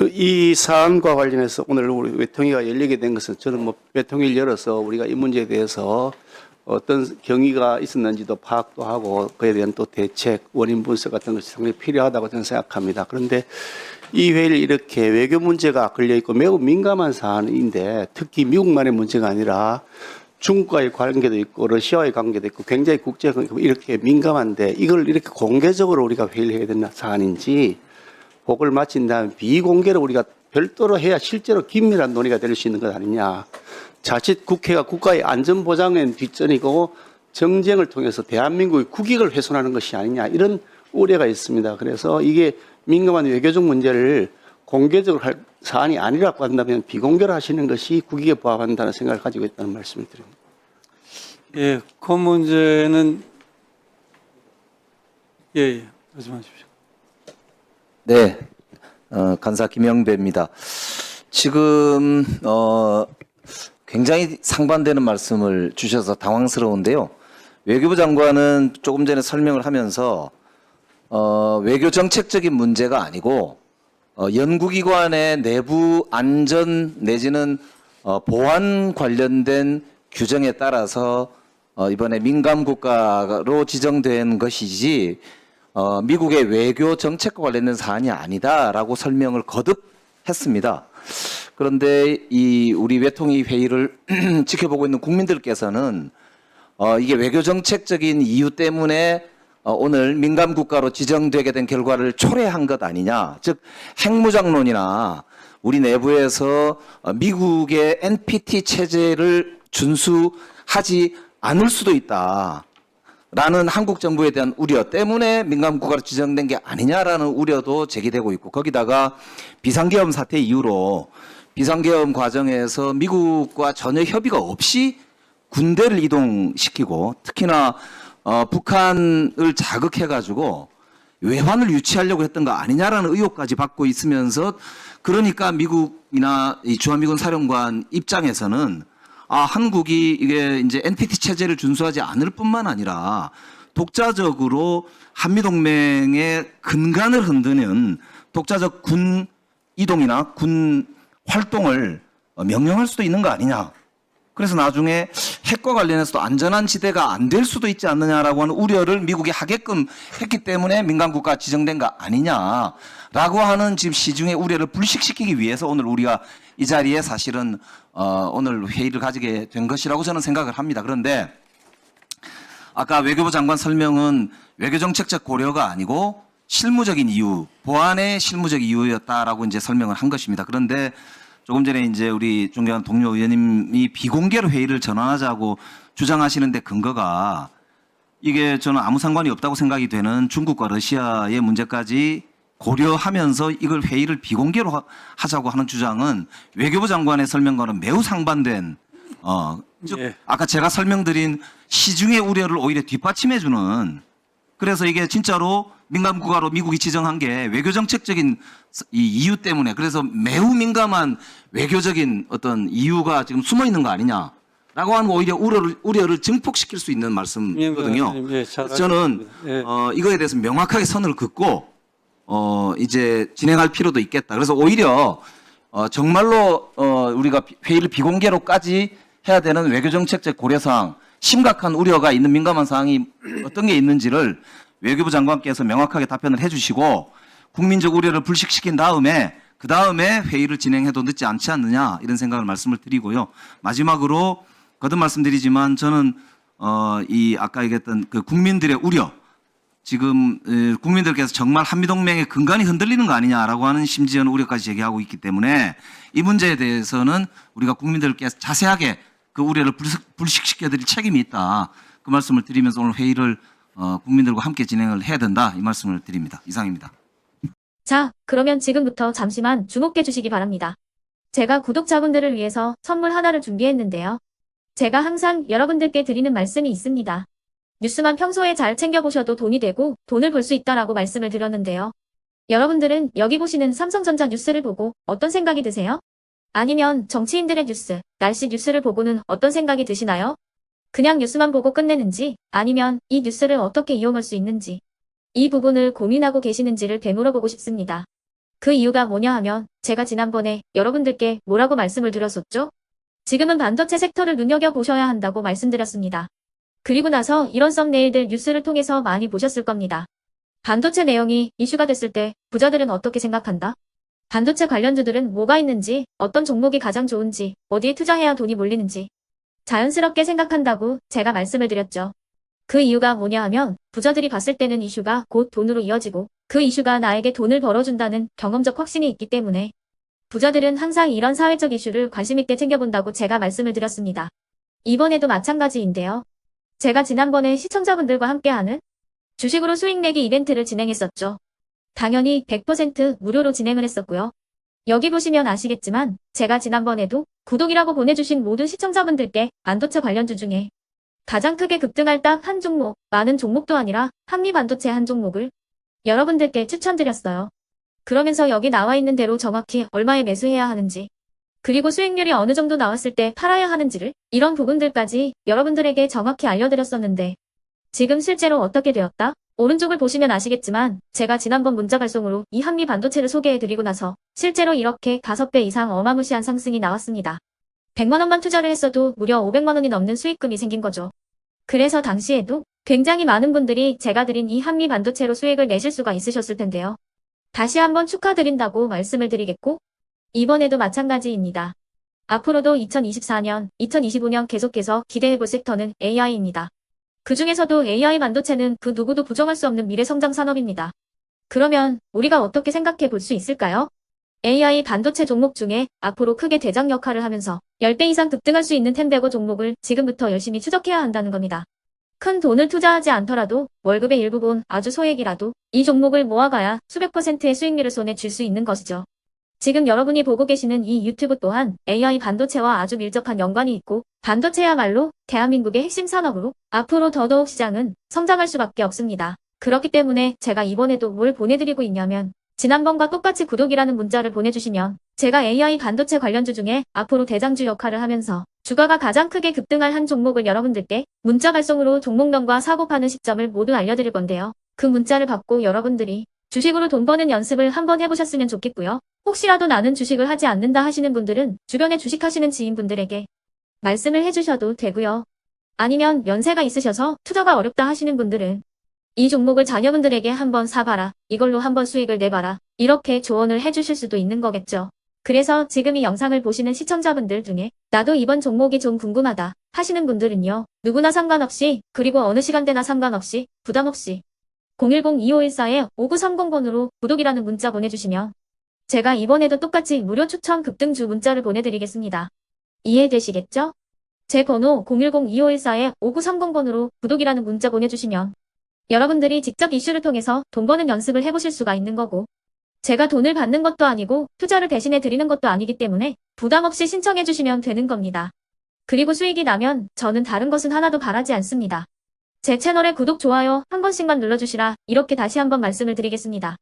이 사안과 관련해서 오늘 우리 외통위가 열리게 된 것은 저는 뭐 외통위를 열어서 우리가 이 문제에 대해서 어떤 경위가 있었는지도 파악도 하고 그에 대한 또 대책, 원인 분석 같은 것이 상당히 필요하다고 저는 생각합니다. 그런데 이 회의를 이렇게 외교 문제가 걸려있고 매우 민감한 사안인데 특히 미국만의 문제가 아니라 중국과의 관계도 있고 러시아와의 관계도 있고 굉장히 국제적으로 이렇게 민감한데 이걸 이렇게 공개적으로 우리가 회의를 해야 되는 사안인지 복을 마친 다음에 비공개로 우리가 별도로 해야 실제로 긴밀한 논의가 될 수 있는 것 아니냐. 자칫 국회가 국가의 안전보장엔 뒷전이고 정쟁을 통해서 대한민국의 국익을 훼손하는 것이 아니냐. 이런 우려가 있습니다. 그래서 이게 민감한 외교적 문제를 공개적으로 할 사안이 아니라고 한다면 비공개로 하시는 것이 국익에 부합한다는 생각을 가지고 있다는 말씀을 드립니다. 예, 그 문제는 말씀하십시오. 네, 간사 김영배입니다. 지금 굉장히 상반되는 말씀을 주셔서 당황스러운데요. 외교부 장관은 조금 전에 설명을 하면서 외교 정책적인 문제가 아니고 연구기관의 내부 안전 내지는 보안 관련된 규정에 따라서 이번에 민감 국가로 지정된 것이지 미국의 외교 정책과 관련된 사안이 아니다라고 설명을 거듭 했습니다. 그런데 이 우리 외통위 회의를 지켜보고 있는 국민들께서는 이게 외교 정책적인 이유 때문에 오늘 민감 국가로 지정되게 된 결과를 초래한 것 아니냐. 즉 핵무장론이나 우리 내부에서 미국의 NPT 체제를 준수하지 않을 수도 있다. 라는 한국 정부에 대한 우려 때문에 민감 국가로 지정된 게 아니냐라는 우려도 제기되고 있고, 거기다가 비상계엄 사태 이후로 비상계엄 과정에서 미국과 전혀 협의가 없이 군대를 이동시키고 특히나 북한을 자극해가지고 외환을 유치하려고 했던 거 아니냐라는 의혹까지 받고 있으면서, 그러니까 미국이나 이 주한미군 사령관 입장에서는 한국이 이게 이제 NPT 체제를 준수하지 않을 뿐만 아니라 독자적으로 한미동맹의 근간을 흔드는 독자적 군 이동이나 군 활동을 명령할 수도 있는 거 아니냐. 그래서 나중에 핵과 관련해서도 안전한 지대가 안 될 수도 있지 않느냐라고 하는 우려를 미국이 하게끔 했기 때문에 민감국가 지정된 거 아니냐라고 하는 지금 시중의 우려를 불식시키기 위해서 오늘 우리가 이 자리에 사실은 오늘 회의를 가지게 된 것이라고 저는 생각을 합니다. 그런데 아까 외교부 장관 설명은 외교정책적 고려가 아니고 실무적인 이유, 보안의 실무적 이유였다라고 이제 설명을 한 것입니다. 그런데 조금 전에 이제 우리 존경하는 동료 의원님이 비공개로 회의를 전환하자고 주장하시는데 근거가 이게 저는 아무 상관이 없다고 생각이 되는 중국과 러시아의 문제까지 고려하면서 이걸 회의를 비공개로 하자고 하는 주장은 외교부 장관의 설명과는 매우 상반된 즉 아까 제가 설명드린 시중의 우려를 오히려 뒷받침해주는, 그래서 이게 진짜로 민감 국가로 미국이 지정한 게 외교정책적인 이 이유 때문에, 그래서 매우 민감한 외교적인 어떤 이유가 지금 숨어 있는 거 아니냐라고 하는 오히려 우려를 증폭시킬 수 있는 말씀이거든요. 저는 이거에 대해서 명확하게 선을 긋고 이제 진행할 필요도 있겠다. 그래서 오히려 정말로 우리가 회의를 비공개로까지 해야 되는 외교정책적 고려사항, 심각한 우려가 있는 민감한 사항이 어떤 게 있는지를 외교부 장관께서 명확하게 답변을 해주시고 국민적 우려를 불식시킨 다음에 그 다음에 회의를 진행해도 늦지 않지 않느냐, 이런 생각을 말씀을 드리고요. 마지막으로 거듭 말씀드리지만 저는 이 아까 얘기했던 그 국민들의 우려, 지금 국민들께서 정말 한미동맹의 근간이 흔들리는 거 아니냐라고 하는 심지어는 우려까지 제기하고 있기 때문에 이 문제에 대해서는 우리가 국민들께서 자세하게 그 우려를 불식시켜드릴 책임이 있다. 그 말씀을 드리면서 오늘 회의를 국민들과 함께 진행을 해야 된다, 이 말씀을 드립니다. 이상입니다. 자, 그러면 지금부터 잠시만 주목해 주시기 바랍니다. 제가 구독자분들을 위해서 선물 하나를 준비했는데요. 제가 항상 여러분들께 드리는 말씀이 있습니다. 뉴스만 평소에 잘 챙겨보셔도 돈이 되고 돈을 벌 수 있다라고 말씀을 드렸는데요. 여러분들은 여기 보시는 삼성전자 뉴스를 보고 어떤 생각이 드세요? 아니면 정치인들의 뉴스, 날씨 뉴스를 보고는 어떤 생각이 드시나요? 그냥 뉴스만 보고 끝내는지, 아니면 이 뉴스를 어떻게 이용할 수 있는지, 이 부분을 고민하고 계시는지를 되물어보고 싶습니다. 그 이유가 뭐냐 하면 제가 지난번에 여러분들께 뭐라고 말씀을 드렸었죠? 지금은 반도체 섹터를 눈여겨보셔야 한다고 말씀드렸습니다. 그리고 나서 이런 썸네일들 뉴스를 통해서 많이 보셨을 겁니다. 반도체 내용이 이슈가 됐을 때 부자들은 어떻게 생각한다? 반도체 관련주들은 뭐가 있는지, 어떤 종목이 가장 좋은지, 어디에 투자해야 돈이 몰리는지 자연스럽게 생각한다고 제가 말씀을 드렸죠. 그 이유가 뭐냐 하면 부자들이 봤을 때는 이슈가 곧 돈으로 이어지고 그 이슈가 나에게 돈을 벌어준다는 경험적 확신이 있기 때문에 부자들은 항상 이런 사회적 이슈를 관심 있게 챙겨본다고 제가 말씀을 드렸습니다. 이번에도 마찬가지인데요. 제가 지난번에 시청자분들과 함께하는 주식으로 수익 내기 이벤트를 진행했었죠. 당연히 100% 무료로 진행을 했었고요. 여기 보시면 아시겠지만 제가 지난번에도 구독이라고 보내주신 모든 시청자분들께 반도체 관련주 중에 가장 크게 급등할 딱 한 종목, 많은 종목도 아니라 한미반도체 한 종목을 여러분들께 추천드렸어요. 그러면서 여기 나와 있는 대로 정확히 얼마에 매수해야 하는지, 그리고 수익률이 어느 정도 나왔을 때 팔아야 하는지를 이런 부분들까지 여러분들에게 정확히 알려드렸었는데 지금 실제로 어떻게 되었다? 오른쪽을 보시면 아시겠지만 제가 지난번 문자 발송으로 이 한미 반도체를 소개해드리고 나서 실제로 이렇게 5배 이상 어마무시한 상승이 나왔습니다. 100만 원만 투자를 했어도 무려 500만 원이 넘는 수익금이 생긴 거죠. 그래서 당시에도 굉장히 많은 분들이 제가 드린 이 한미 반도체로 수익을 내실 수가 있으셨을 텐데요. 다시 한번 축하드린다고 말씀을 드리겠고 이번에도 마찬가지입니다. 앞으로도 2024년, 2025년 계속해서 기대해볼 섹터는 AI입니다. 그 중에서도 AI 반도체는 그 누구도 부정할 수 없는 미래 성장 산업입니다. 그러면 우리가 어떻게 생각해 볼 수 있을까요? AI 반도체 종목 중에 앞으로 크게 대장 역할을 하면서 10배 이상 급등할 수 있는 텐베고 종목을 지금부터 열심히 추적해야 한다는 겁니다. 큰 돈을 투자하지 않더라도 월급의 일부분 아주 소액이라도 이 종목을 모아가야 수백 %의 수익률을 손에 쥘 수 있는 것이죠. 지금 여러분이 보고 계시는 이 유튜브 또한 AI 반도체와 아주 밀접한 연관이 있고 반도체야말로 대한민국의 핵심 산업으로 앞으로 더더욱 시장은 성장할 수밖에 없습니다. 그렇기 때문에 제가 이번에도 뭘 보내드리고 있냐면 지난번과 똑같이 구독이라는 문자를 보내주시면 제가 AI 반도체 관련주 중에 앞으로 대장주 역할을 하면서 주가가 가장 크게 급등할 한 종목을 여러분들께 문자 발송으로 종목명과 사고 파는 시점을 모두 알려드릴 건데요. 그 문자를 받고 여러분들이 주식으로 돈 버는 연습을 한번 해보셨으면 좋겠고요. 혹시라도 나는 주식을 하지 않는다 하시는 분들은 주변에 주식하시는 지인분들에게 말씀을 해주셔도 되고요. 아니면 연세가 있으셔서 투자가 어렵다 하시는 분들은 이 종목을 자녀분들에게 한번 사봐라. 이걸로 한번 수익을 내봐라. 이렇게 조언을 해주실 수도 있는 거겠죠. 그래서 지금 이 영상을 보시는 시청자분들 중에 나도 이번 종목이 좀 궁금하다 하시는 분들은요. 누구나 상관없이 그리고 어느 시간대나 상관없이 부담없이 010-2514-5930번으로 구독이라는 문자 보내주시면 제가 이번에도 똑같이 무료 추천 급등주 문자를 보내드리겠습니다. 이해되시겠죠? 제 번호 010-2514-5930번으로 구독이라는 문자 보내주시면 여러분들이 직접 이슈를 통해서 돈 버는 연습을 해보실 수가 있는 거고 제가 돈을 받는 것도 아니고 투자를 대신해 드리는 것도 아니기 때문에 부담 없이 신청해 주시면 되는 겁니다. 그리고 수익이 나면 저는 다른 것은 하나도 바라지 않습니다. 제 채널에 구독, 좋아요 한 번씩만 눌러주시라 이렇게 다시 한번 말씀을 드리겠습니다.